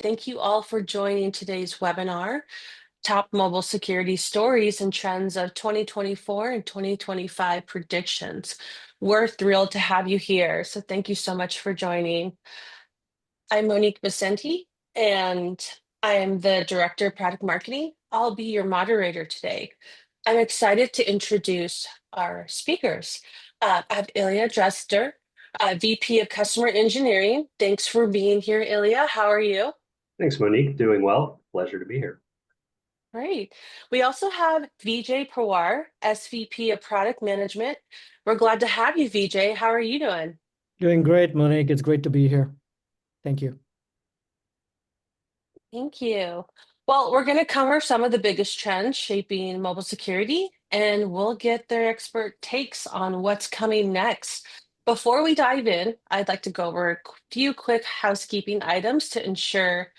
Thank you all for joining today's webinar, Top Mobile Security Stories and Trends of 2024 and 2025 Predictions. We're thrilled to have you here, so thank you so much for joining. I'm Monique Vicenti, and I am the Director of Product Marketing. I'll be your moderator today. I'm excited to introduce our speakers. I have Ilya Dresder, VP of Customer Engineering. Thanks for being here, Ilya. How are you? Thanks, Monique. Doing well. Pleasure to be here. Great. We also have Vijay Pawar, SVP of Product Management. We're glad to have you, Vijay. How are you doing? Doing great, Monique. It's great to be here. Thank you. Thank you. Well, we're going to cover some of the biggest trends shaping mobile security, and we'll get their expert takes on what's coming next. Before we dive in, I'd like to go over a few quick housekeeping items to ensure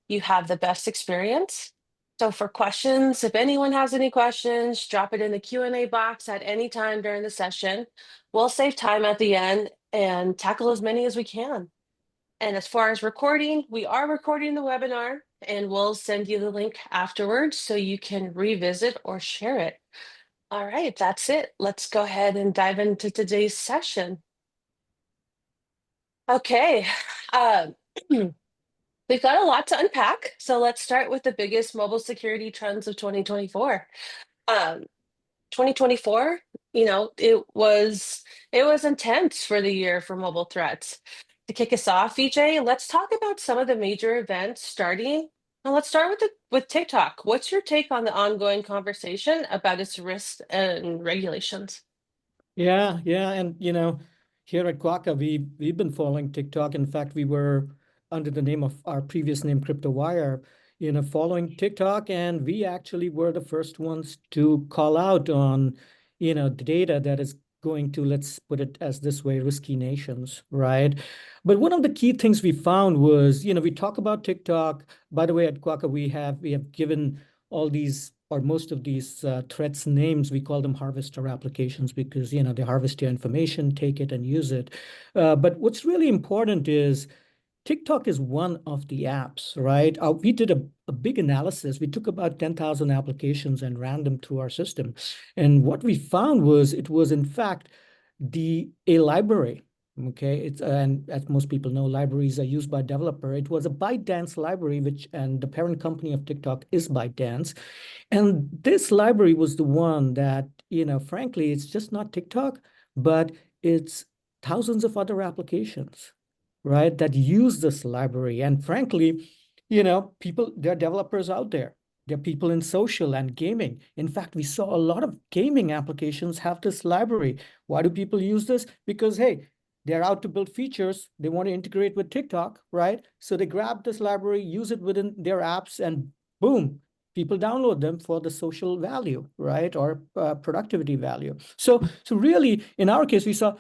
you have the best experience. So for questions, if anyone has any questions, drop it in the Q&A box at any time during the session. We'll save time at the end and tackle as many as we can. And as far as recording, we are recording the webinar and we'll send you the link afterwards so you can revisit or share it. All right, that's it. Let's go ahead and dive into today's session. Okay. Uh, We've got a lot to unpack, so let's start with the biggest mobile security trends of 2024. 2024, it was intense for the year for mobile threats. To kick us off, VJ, let's talk about some of the major events starting. And let's start with TikTok. What's your take on the ongoing conversation about its risks and regulations? Yeah, and here at Quokka, we've been following TikTok. In fact, we were under the name of our previous name, CryptoWire, following TikTok, and we actually were the first ones to call out on, the data that is going to, let's put it as this way, risky nations, right? But one of the key things we found was, we talk about TikTok. By the way, at Quokka, we have given all these or most of these threats names. We call them harvester applications because they harvest your information, take it, and use it. But what's really important is TikTok is one of the apps, right? We did a big analysis. We took about 10,000 applications and ran them through our system. And what we found was it was, in fact, a library. Okay, and as most people know, libraries are used by developer. It was a ByteDance library, and the parent company of TikTok is ByteDance. And this library was the one that, frankly, it's just not TikTok, but it's thousands of other applications, right, that use this library. And frankly, there are developers out there. There are people in social and gaming. In fact, we saw a lot of gaming applications have this library. Why do people use this? Because, hey, they're out to build features. They want to integrate with TikTok, right? So they grab this library, use it within their apps, and boom, people download them for the social value, right? Or productivity value. So really, in our case, we saw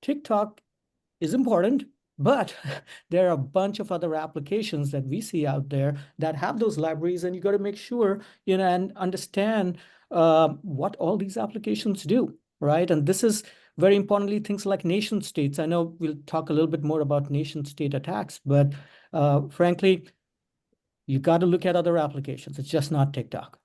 TikTok is important, but there are a bunch of other applications that we see out there that have those libraries, and you got to make sure, and understand what all these applications do, right? And this is very importantly, things like nation states. I know we'll talk a little bit more about nation state attacks, but frankly, you got to look at other applications. It's just not TikTok.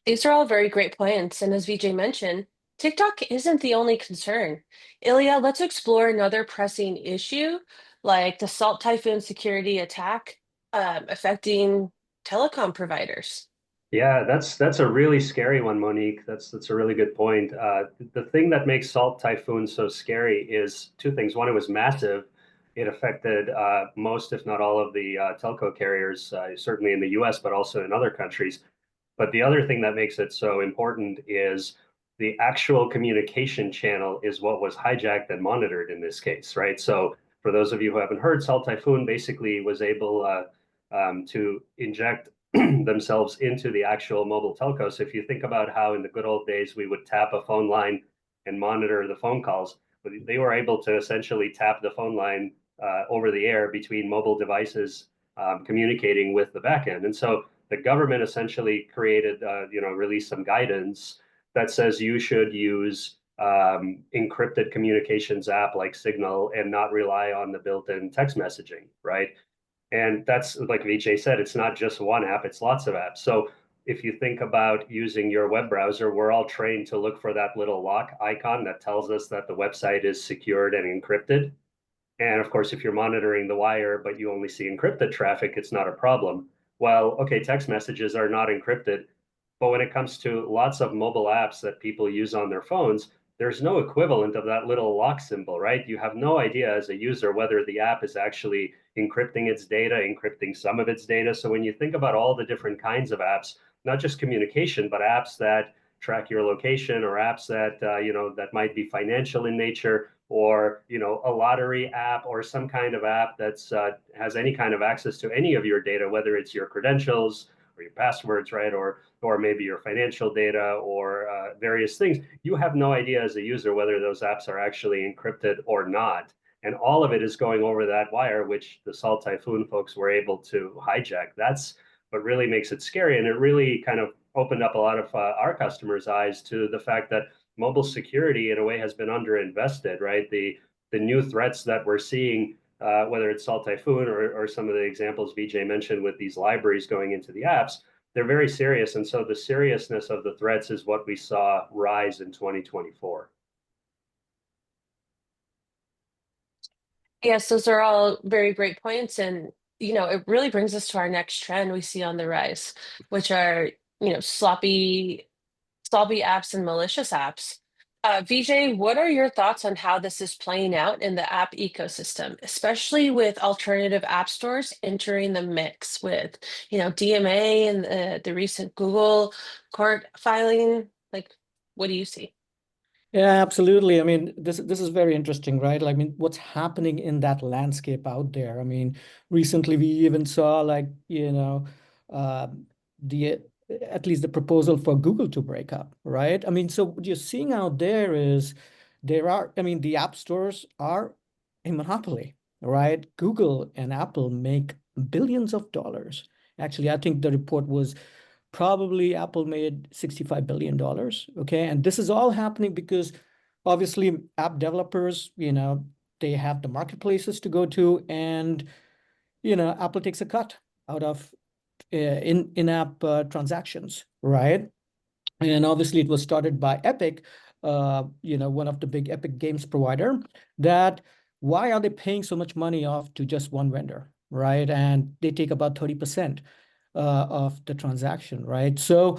These are all very great points. And as Vijay mentioned, TikTok isn't the only concern. Ilya, let's explore another pressing issue like the Salt Typhoon security attack affecting telecom providers. Yeah, that's a really scary one, Monique. That's a really good point. The thing that makes Salt Typhoon so scary is two things. One, it was massive. It affected most, if not all, of the telco carriers, certainly in the U.S., but also in other countries. But the other thing that makes it so important is the actual communication channel is what was hijacked and monitored in this case, right? So for those of you who haven't heard, Salt Typhoon basically was able to inject themselves into the actual mobile telco. So if you think about how in the good old days we would tap a phone line and monitor the phone calls, they were able to essentially tap the phone line over the air between mobile devices communicating with the backend. And so the government essentially created, released some guidance that says you should use encrypted communications app like Signal and not rely on the built-in text messaging, right? And that's like Vijay said, it's not just one app, it's lots of apps. So if you think about using your web browser, we're all trained to look for that little lock icon that tells us that the website is secured and encrypted. And of course, if you're monitoring the wire, but you only see encrypted traffic, it's not a problem. Well, okay, text messages are not encrypted, but when it comes to lots of mobile apps that people use on their phones, there's no equivalent of that little lock symbol, right? You have no idea as a user whether the app is actually encrypting its data, encrypting some of its data. So when you think about all the different kinds of apps, not just communication, but apps that track your location or apps that that might be financial in nature, or a lottery app or some kind of app that's has any kind of access to any of your data, whether it's your credentials or your passwords, right, or maybe your financial data or various things. You have no idea as a user whether those apps are actually encrypted or not. And all of it is going over that wire, which the Salt Typhoon folks were able to hijack. That's what really makes it scary. And it really kind of opened up a lot of our customers' eyes to the fact that mobile security in a way has been underinvested, right? The new threats that we're seeing, whether it's Salt Typhoon or some of the examples Vijay mentioned with these libraries going into the apps, they're very serious. And so the seriousness of the threats is what we saw rise in 2024. Yes, those are all very great points. And, it really brings us to our next trend we see on the rise, which are, sloppy apps and malicious apps. Vijay, what are your thoughts on how this is playing out in the app ecosystem, especially with alternative app stores entering the mix with, DMA and the recent Google court filing? Like, what do you see? Yeah, absolutely. I mean, this is very interesting, right? I mean, what's happening in that landscape out there? I mean, recently we even saw like, uh, the at least the proposal for Google to break up, right? I mean, so what you're seeing out there is I mean, the app stores are a monopoly, right? Google and Apple make billions of dollars. Actually, I think the report was probably Apple made $65 billion. Okay. And this is all happening because obviously app developers, they have the marketplaces to go to, and, Apple takes a cut out of in-app transactions, right? And obviously it was started by Epic, one of the big Epic Games provider, that why are they paying so much money off to just one vendor, right? And they take about 30% of the transaction, right? So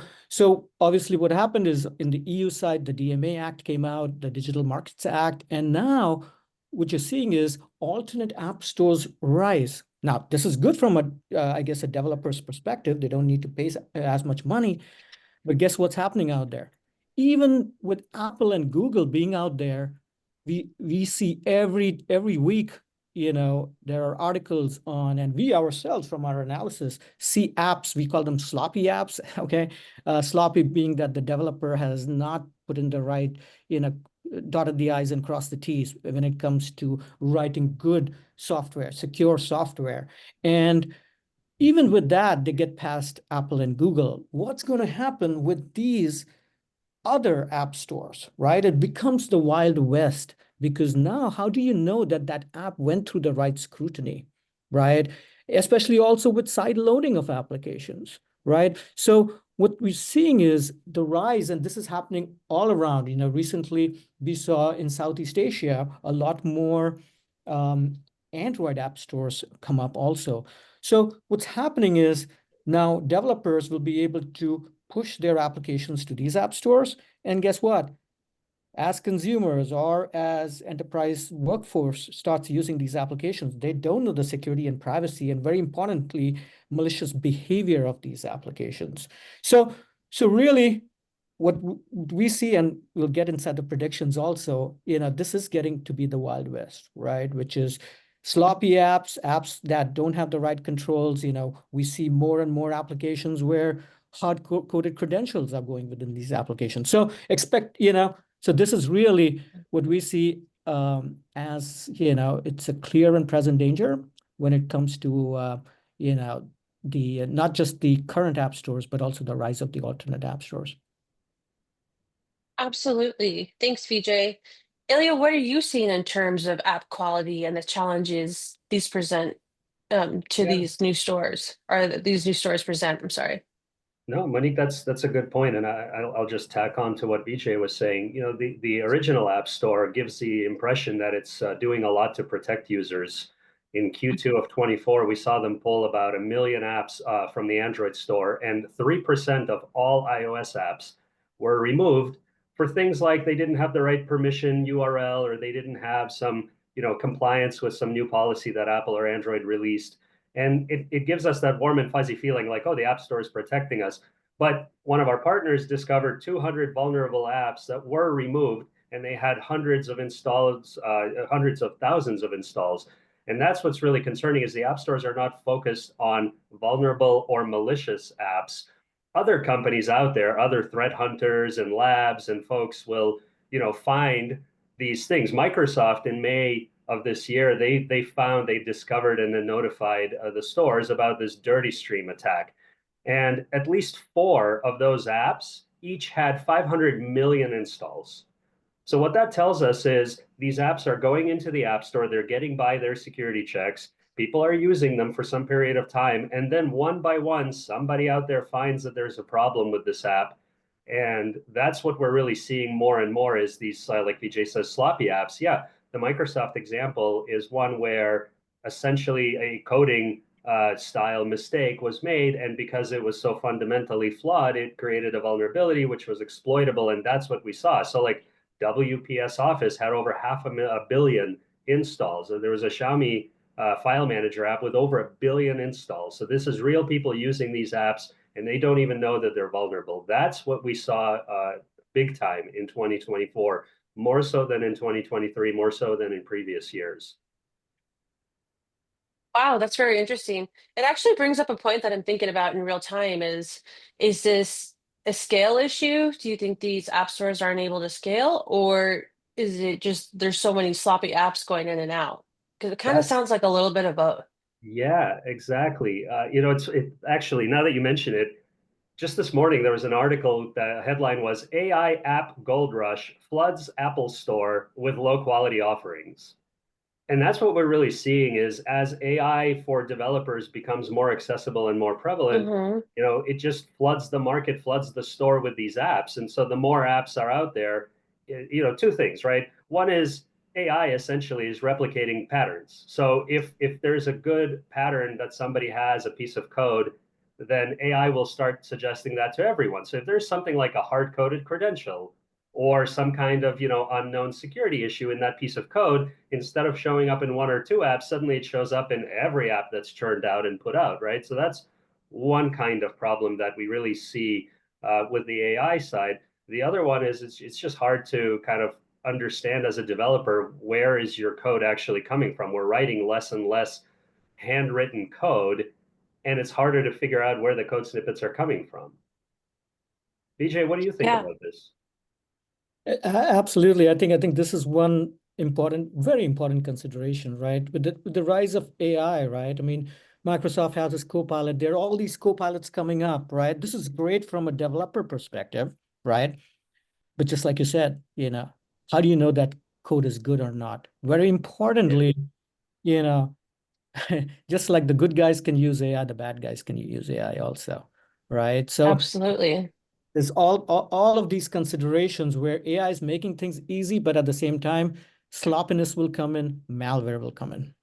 obviously what happened is in the EU side, the DMA Act came out, the Digital Markets Act, and now what you're seeing is alternate app stores rise. Now, this is good from I guess, a developer's perspective. They don't need to pay as much money, but guess what's happening out there? Even with Apple and Google being out there, we see every week, there are articles on, and we ourselves from our analysis see apps, we call them sloppy apps, okay? Sloppy being that the developer has not put in the right, dotted the I's and crossed the T's when it comes to writing good software, secure software. And even with that, they get past Apple and Google. What's going to happen with these other app stores, right? It becomes the Wild West because now how do you know that that app went through the right scrutiny, right? Especially also with side loading of applications, right? So what we're seeing is the rise, and this is happening all around. Recently we saw in Southeast Asia a lot more Android app stores come up also. So what's happening is now developers will be able to push their applications to these app stores. And guess what? As consumers or as enterprise workforce starts using these applications, they don't know the security and privacy, and very importantly, malicious behavior of these applications. So really, what we see, and we'll get inside the predictions also, this is getting to be the Wild West, right? Which is sloppy apps that don't have the right controls. We see more and more applications where hard-coded credentials are going within these applications. So so this is really what we see as, it's a clear and present danger when it comes to, the not just the current app stores, but also the rise of the alternate app stores. Absolutely. Thanks, VJ. Ilya, what are you seeing in terms of app quality and the challenges these present to Yeah. these new stores, or that these new stores present? I'm sorry. No, Monique, that's a good point, and I'll just tack on to what BJ was saying. You know, the original App Store gives the impression that it's doing a lot to protect users. In Q2 of 24, we saw them pull about 1 million apps from the Android store, and 3% of all iOS apps were removed for things like they didn't have the right permission URL, or they didn't have some, compliance with some new policy that Apple or Android released. And it gives us that warm and fuzzy feeling like, oh, the App Store is protecting us. But one of our partners discovered 200 vulnerable apps that were removed, and they had hundreds of installs, hundreds of thousands of installs. And that's what's really concerning is the app stores are not focused on vulnerable or malicious apps. Other companies out there, other threat hunters and labs and folks will, find these things. Microsoft in May of this year, they discovered and then notified the stores about this dirty stream attack. And at least four of those apps each had 500 million installs. So what that tells us is these apps are going into the App Store, they're getting by their security checks, people are using them for some period of time, and then one by one, somebody out there finds that there's a problem with this app. And that's what we're really seeing more and more is these, like VJ says, sloppy apps. Yeah, the Microsoft example is one where essentially a coding style mistake was made, and because it was so fundamentally flawed, it created a vulnerability which was exploitable, and that's what we saw. So like WPS Office had over half a billion installs. There was a Xiaomi file manager app with over 1 billion installs. So this is real people using these apps, and they don't even know that they're vulnerable. That's what we saw big time in 2024, more so than in 2023, more so than in previous years. Wow, that's very interesting. It actually brings up a point that I'm thinking about in real time is this a scale issue? Do you think these app stores aren't able to scale, or is it just there's so many sloppy apps going in and out? Because it kind of That's sounds like a little bit of both. Yeah, exactly. It actually, now that you mention it, just this morning there was an article. The headline was AI app gold rush floods Apple Store with low quality offerings. And that's what we're really seeing is as AI for developers becomes more accessible and more prevalent, Hmm. it just floods the market, floods the store with these apps. And so the more apps are out there, two things, right? One is AI essentially is replicating patterns. So if there's a good pattern that somebody has, a piece of code, then AI will start suggesting that to everyone. So if there's something like a hard-coded credential or some kind of unknown security issue in that piece of code, instead of showing up in one or two apps, suddenly it shows up in every app that's churned out and put out, right? So that's one kind of problem that we really see with the AI side. The other one is it's just hard to kind of understand as a developer, where is your code actually coming from? We're writing less and less handwritten code, and it's harder to figure out where the code snippets are coming from. BJ, what do you think Yeah, about this? Absolutely. I think this is one important, very important consideration, right? With the rise of AI, right? I mean, Microsoft has this Copilot. There are all these Copilots coming up, right? This is great from a developer perspective, right? But just like you said, how do you know that code is good or not? Very Yeah. importantly, you know, just like the good guys can use AI, the bad guys can use AI also, right? So absolutely. there's all of these considerations where AI is making things easy, but at the same time, sloppiness will come in, malware will come in.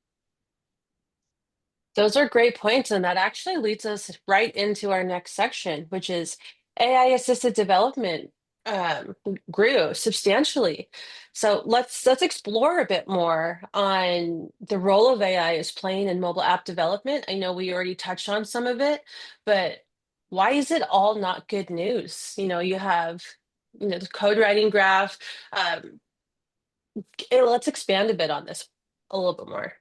Those are great points, and that actually leads us right into our next section, which is AI assisted development grew substantially. So let's explore a bit more on the role of AI is playing in mobile app development. I know we already touched on some of it, but why is it all not good news? You have, the code writing graph. Um, let's expand a bit on this a little bit more.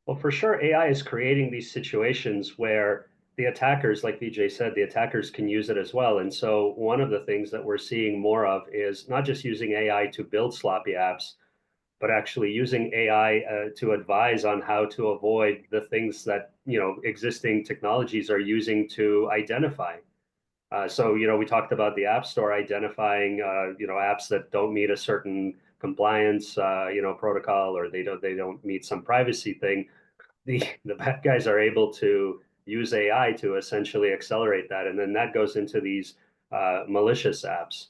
Well, for sure, AI is creating these situations where the attackers, like VJ said, the attackers can use it as well. And so, one of the things that we're seeing more of is not just using AI to build sloppy apps, but actually using AI to advise on how to avoid the things that existing technologies are using to identify. So, we talked about the App Store identifying, apps that don't meet a certain compliance, protocol, or they don't meet some privacy thing. The bad guys are able to use AI to essentially accelerate that, and then that goes into these malicious apps.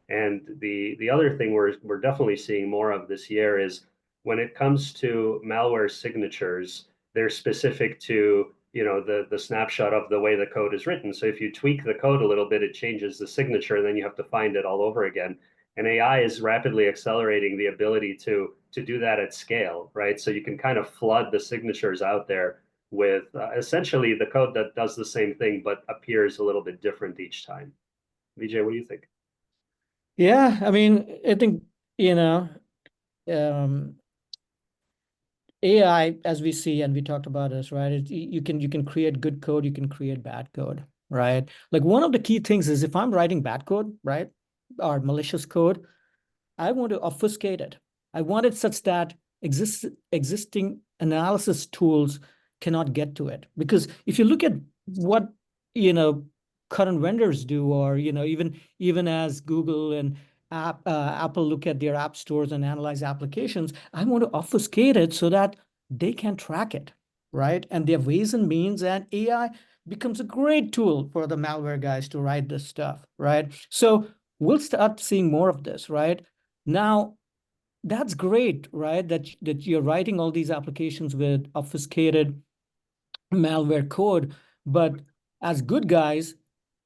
And the other thing we're definitely seeing more of this year is when it comes to malware signatures, they're specific to the snapshot of the way the code is written. So if you tweak the code a little bit, it changes the signature, and then you have to find it all over again. And AI is rapidly accelerating the ability to do that at scale, right? So you can kind of flood the signatures out there with essentially the code that does the same thing but appears a little bit different each time. Vijay, what do you think? Yeah, I mean, I think, you know, um, AI, as we see and we talked about this, right? You can create good code, you can create bad code, right? Like one of the key things is if I'm writing bad code, right, or malicious code, I want to obfuscate it. I want it such that existing analysis tools cannot get to it. Because if you look at what, you know, current vendors do, or, even as Google and Apple look at their app stores and analyze applications, I want to obfuscate it so that they can track it, right? And there are ways and means, and AI becomes a great tool for the malware guys to write this stuff, right? So we'll start seeing more of this, right? Now, that's great, right? That you're writing all these applications with obfuscated malware code, but as good guys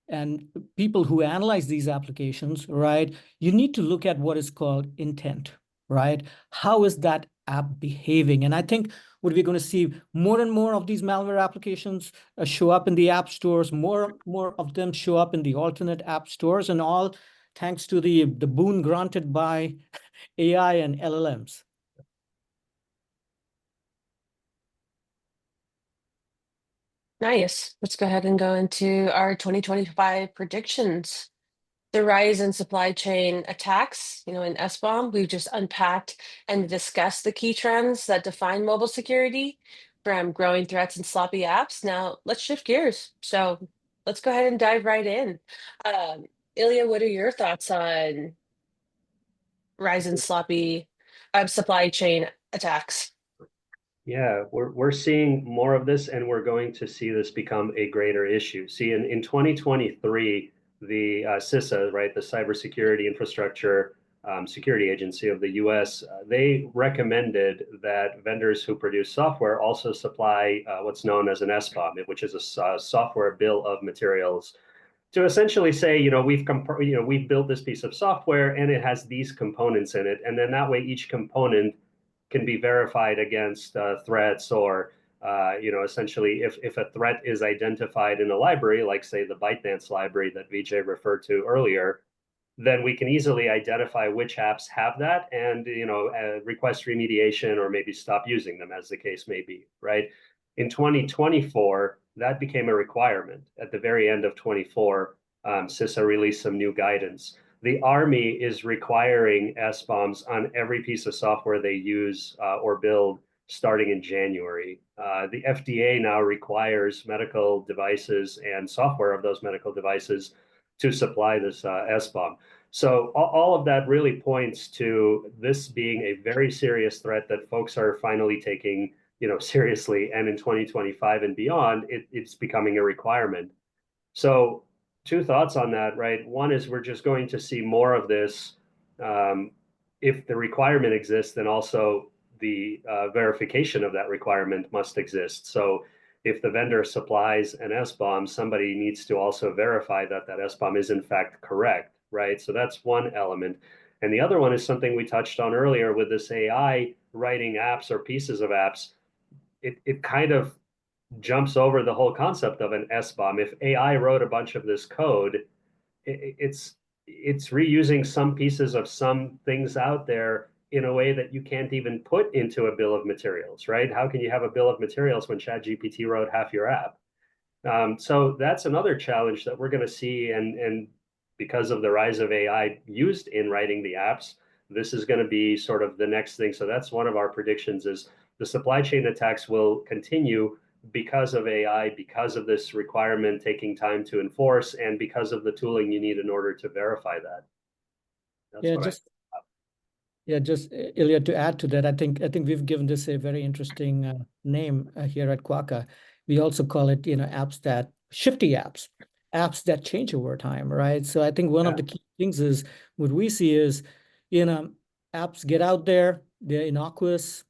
and people who analyze these applications, right, you need to look at what is called intent, right? How is that app behaving? And I think what we're going to see more and more of these malware applications show up in the app stores, more of them show up in the alternate app stores, and all thanks to the boon granted by AI and LLMs. Nice. Let's go ahead and go into our 2025 predictions. The rise in supply chain attacks, in SBOM, we've just unpacked and discussed the key trends that define mobile security, from growing threats and sloppy apps. Now let's shift gears. So let's go ahead and dive right in. Um, Ilya, what are your thoughts on rise in sloppy supply chain attacks? Yeah, we're seeing more of this, and we're going to see this become a greater issue. See, in 2023, the CISA, right, the Cybersecurity Infrastructure Security Agency of the US, they recommended that vendors who produce software also supply what's known as an SBOM, which is a software bill of materials, to essentially say, we've built this piece of software and it has these components in it, and then that way each component can be verified against threats, or essentially if a threat is identified in a library, like say the ByteDance library that Vijay referred to earlier, then we can easily identify which apps have that, and request remediation or maybe stop using them, as the case may be, right? In 2024, that became a requirement. At the very end of 24, CISA released some new guidance. The Army is requiring SBOMs on every piece of software they use or build starting in January. The FDA now requires medical devices and software of those medical devices to supply this SBOM. So all of that really points to this being a very serious threat that folks are finally taking, seriously. And in 2025 and beyond, it's becoming a requirement. So two thoughts on that, right? One is we're just going to see more of this. If the requirement exists, then also the verification of that requirement must exist. So if the vendor supplies an SBOM, somebody needs to also verify that that SBOM is in fact correct, right? So that's one element. And the other one is something we touched on earlier with this AI writing apps or pieces of apps. It kind of jumps over the whole concept of an SBOM. If AI wrote a bunch of this code, it's reusing some pieces of some things out there in a way that you can't even put into a bill of materials, right? How can you have a bill of materials when ChatGPT wrote half your app? So that's another challenge that we're going to see, and because of the rise of AI used in writing the apps, this is going to be sort of the next thing. So that's one of our predictions: is the supply chain attacks will continue, because of AI, because of this requirement taking time to enforce, and because of the tooling you need in order to verify that. That's Yeah, what I. just Ilya, to add to that, I think we've given this a very interesting name here at Quaka. We also call it, apps that shifty apps, apps that change over time, right? So I think one of Yeah. the key things is what we see is, you know, apps get out there, they're innocuous,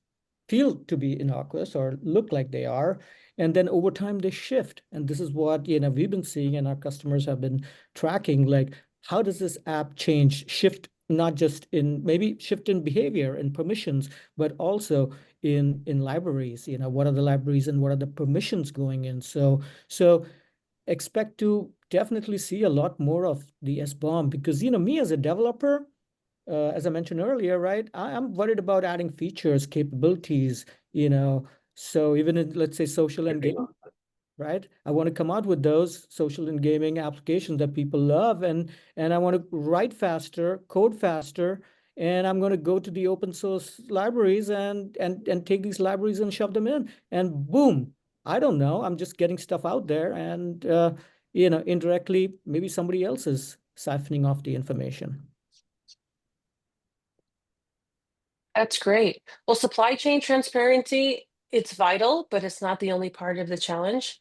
feel to be innocuous or look like they are, and then over time they shift. And this is what, we've been seeing and our customers have been tracking, like how does this app change, shift, not just in maybe shift in behavior and permissions, but also in libraries, what are the libraries and what are the permissions going in. So expect to definitely see a lot more of the SBOM because, me as a developer, as I mentioned earlier, right, I'm worried about adding features, capabilities, so even in, let's say, social and gaming, right? I want to come out with those social and gaming applications that people love, and I want to write faster, code faster, and I'm going to go to the open source libraries and take these libraries and shove them in, and boom, I don't know, I'm just getting stuff out there, and indirectly, maybe somebody else is siphoning off the information. That's great. Well, supply chain transparency, it's vital, but it's not the only part of the challenge.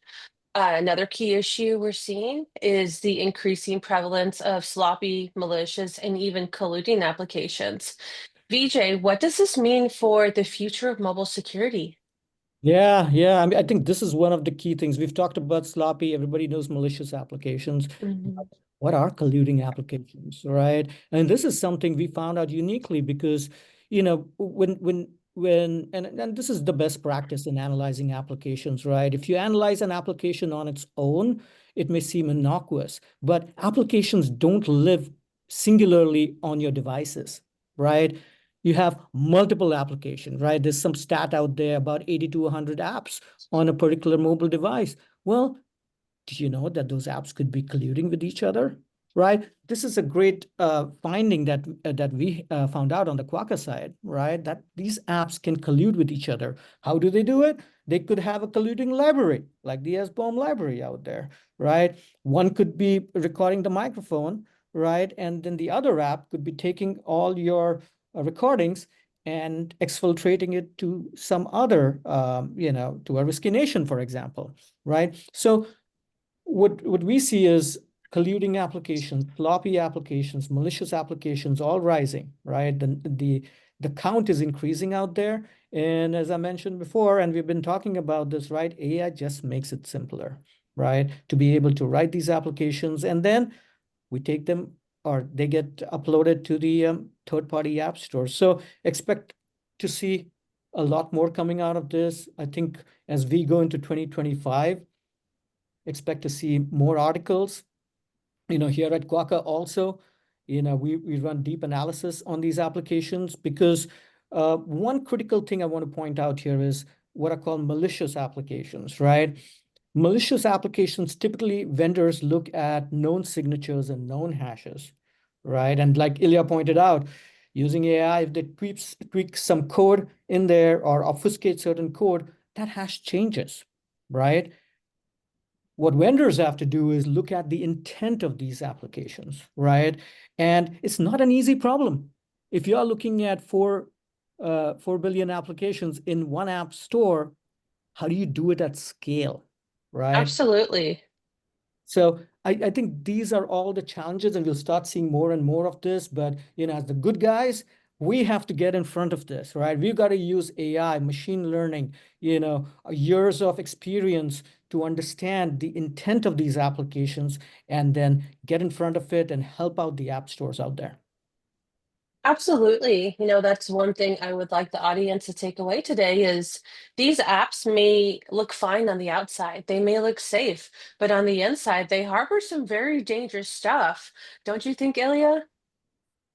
Another key issue we're seeing is the increasing prevalence of sloppy, malicious, and even colluding applications. VJ, what does this mean for the future of mobile security? Yeah. I mean, I think this is one of the key things. We've talked about sloppy, everybody knows malicious applications. Mhm. What are colluding applications, right? And this is something we found out uniquely because, and this is the best practice in analyzing applications, right? If you analyze an application on its own, it may seem innocuous, but applications don't live singularly on your devices, right? You have multiple applications, right? There's some stat out there about 80 to 100 apps on a particular mobile device. Well, did you know that those apps could be colluding with each other? Right. This is a great finding that we found out on the Quokka side, right? That these apps can collude with each other. How do they do it? They could have a colluding library, like the SBOM library out there, right? One could be recording the microphone, right? And then the other app could be taking all your recordings and exfiltrating it to some other, to a risky nation, for example, right? So what we see is colluding applications, floppy applications, malicious applications, all rising, right? The count is increasing out there. And as I mentioned before, and we've been talking about this, right? AI just makes it simpler, right? To be able to write these applications, and then we take them or they get uploaded to the third-party app store. So expect to see a lot more coming out of this. I think as we go into 2025, expect to see more articles. Here at Quokka also, we run deep analysis on these applications because one critical thing I want to point out here is what I call malicious applications, right? Malicious applications, typically vendors look at known signatures and known hashes, right? And like Ilya pointed out, using AI, if they tweak some code in there or obfuscate certain code, that hash changes, right? What vendors have to do is look at the intent of these applications, right? And it's not an easy problem. If you are looking at 4 billion applications in one app store, how do you do it at scale, right? Absolutely. So I think these are all the challenges, and we'll start seeing more and more of this. But as the good guys, we have to get in front of this, right? We've got to use AI, machine learning, years of experience to understand the intent of these applications, and then get in front of it and help out the app stores out there. Absolutely. That's one thing I would like the audience to take away today is these apps may look fine on the outside. They may look safe, but on the inside, they harbor some very dangerous stuff. Don't you think, Ilya?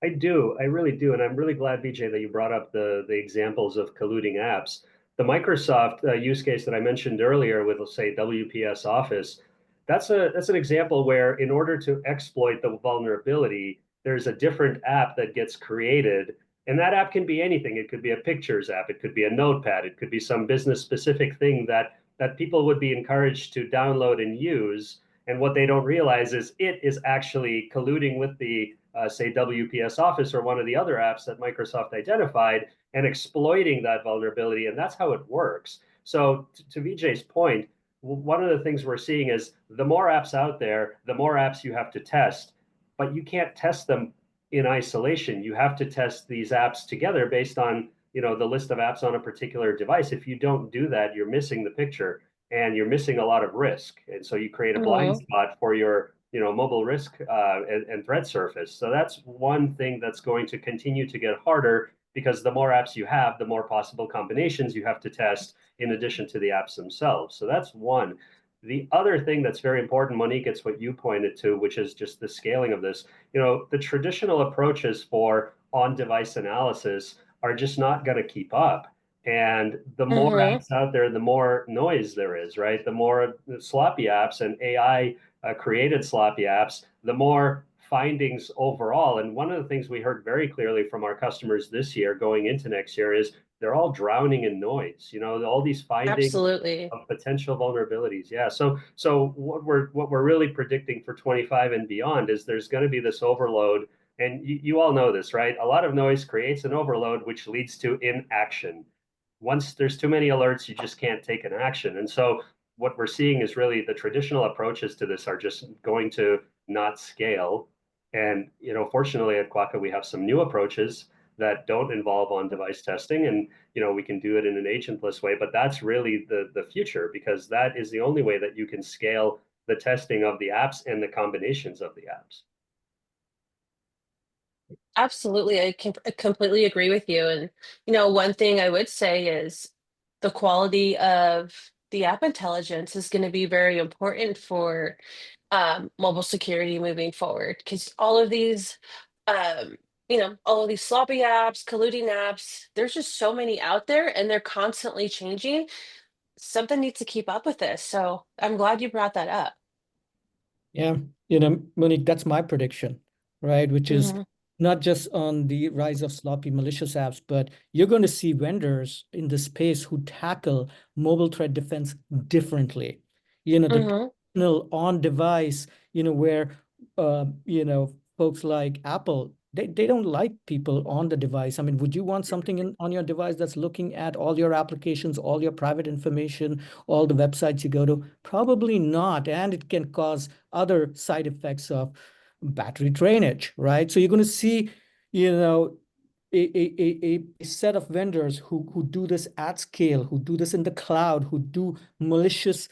I do. I really do. And I'm really glad, BJ, that you brought up the examples of colluding apps. The Microsoft use case that I mentioned earlier with, let's say, WPS Office, that's an example where in order to exploit the vulnerability, there's a different app that gets created. And that app can be anything. It could be a pictures app. It could be a notepad. It could be some business specific thing that that people would be encouraged to download and use. And what they don't realize is it is actually colluding with the, say, WPS Office or one of the other apps that Microsoft identified and exploiting that vulnerability. And that's how it works. So, to Vijay's point, one of the things we're seeing is the more apps out there, the more apps you have to test, but you can't test them in isolation. You have to test these apps together based on, the list of apps on a particular device. If you don't do that, you're missing the picture and you're missing a lot of risk. And so you create a blind Hmm. spot for your, mobile risk and threat surface. So that's one thing that's going to continue to get harder because the more apps you have, the more possible combinations you have to test in addition to the apps themselves. So that's one. The other thing that's very important, Monique, it's what you pointed to, which is just the scaling of this. The traditional approaches for on-device analysis are just not going to keep up. And the more Hmm. apps out there, the more noise there is, right? The more sloppy apps and AI created sloppy apps, the more findings overall. And one of the things we heard very clearly from our customers this year going into next year is they're all drowning in noise. All these findings Absolutely. of potential vulnerabilities. Yeah. So what we're really predicting for 25 and beyond is there's going to be this overload, and you all know this, right? A lot of noise creates an overload, which leads to inaction. Once there's too many alerts, you just can't take an action. And so what we're seeing is really the traditional approaches to this are just going to not scale. And fortunately at Quaka, we have some new approaches that don't involve on-device testing, and we can do it in an agentless way. But that's really the future, because that is the only way that you can scale the testing of the apps and the combinations of the apps. Absolutely. I completely agree with you. And, one thing I would say is the quality of the app intelligence is going to be very important for mobile security moving forward because um, all of these sloppy apps, colluding apps, there's just so many out there and they're constantly changing. Something needs to keep up with this. So I'm glad you brought that up. Yeah, Monique, that's my prediction, right? Which is Hmm. not just on the rise of sloppy malicious apps, but you're going to see vendors in the space who tackle mobile threat defense differently. The Hmm. traditional on-device, where folks like Apple, they don't like people on the device. I mean, would you want something on your device that's looking at all your applications, all your private information, all the websites you go to? Probably not. And it can cause other side effects of battery drainage, right? So you're going to see, a set of vendors who do this at scale, who do this in the cloud, who do malicious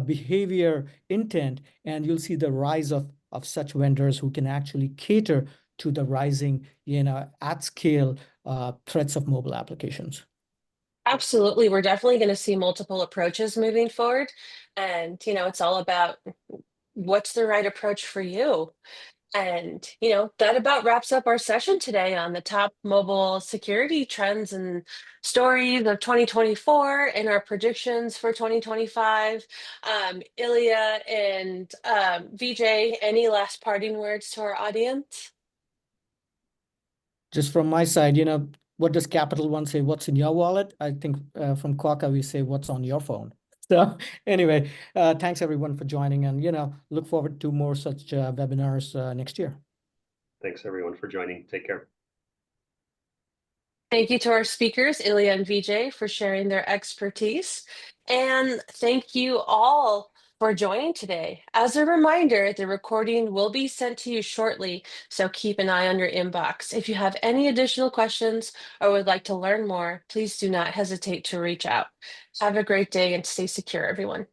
behavior intent, and you'll see the rise of such vendors who can actually cater to the rising, at scale threats of mobile applications. Absolutely. We're definitely going to see multiple approaches moving forward. And, it's all about what's the right approach for you. And, that about wraps up our session today on the top mobile security trends and stories of 2024 and our predictions for 2025. Ilya and VJ, any last parting words to our audience? Just from my side, what does Capital One say? What's in your wallet? I think from Quokka, we say what's on your phone. So anyway, thanks everyone for joining, and look forward to more such webinars next year. Thanks everyone for joining. Take care. Thank you to our speakers, Ilya and VJ, for sharing their expertise. And thank you all for joining today. As a reminder, the recording will be sent to you shortly, so keep an eye on your inbox. If you have any additional questions or would like to learn more, please do not hesitate to reach out. Have a great day and stay secure, everyone.